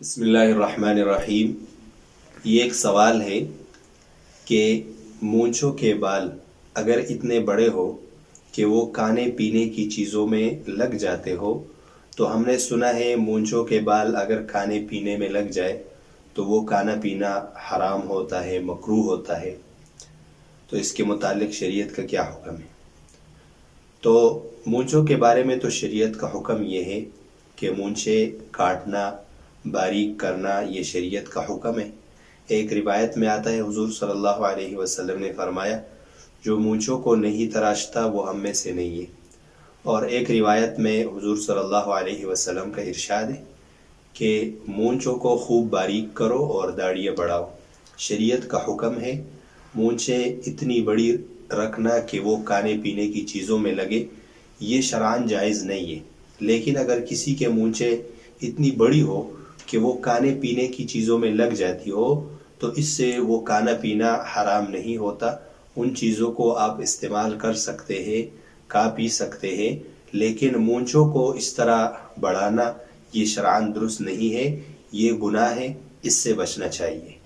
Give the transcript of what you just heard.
بسم اللہ الرحمن الرحیم۔ یہ ایک سوال ہے کہ مونچھوں کے بال اگر اتنے بڑے ہو کہ وہ کھانے پینے کی چیزوں میں لگ جاتے ہو، تو ہم نے سنا ہے مونچھوں کے بال اگر کھانے پینے میں لگ جائے تو وہ کھانا پینا حرام ہوتا ہے، مکروہ ہوتا ہے۔ تو اس کے متعلق شریعت کا کیا حکم ہے؟ تو مونچھوں کے بارے میں تو شریعت کا حکم یہ ہے کہ مونچھیں کاٹنا، باریک کرنا یہ شریعت کا حکم ہے۔ ایک روایت میں آتا ہے حضور صلی اللہ علیہ وسلم نے فرمایا جو مونچھوں کو نہیں تراشتا وہ ہم میں سے نہیں ہے۔ اور ایک روایت میں حضور صلی اللہ علیہ وسلم کا ارشاد ہے کہ مونچھوں کو خوب باریک کرو اور داڑھیاں بڑھاؤ۔ شریعت کا حکم ہے مونچھیں اتنی بڑی رکھنا کہ وہ کھانے پینے کی چیزوں میں لگے، یہ شرعاً جائز نہیں ہے۔ لیکن اگر کسی کے مونچھیں اتنی بڑی ہو کہ وہ کھانے پینے کی چیزوں میں لگ جاتی ہو تو اس سے وہ کھانا پینا حرام نہیں ہوتا۔ ان چیزوں کو آپ استعمال کر سکتے ہیں، کھا پی سکتے ہیں، لیکن مونچھوں کو اس طرح بڑھانا یہ شرعاً درست نہیں ہے، یہ گناہ ہے، اس سے بچنا چاہیے۔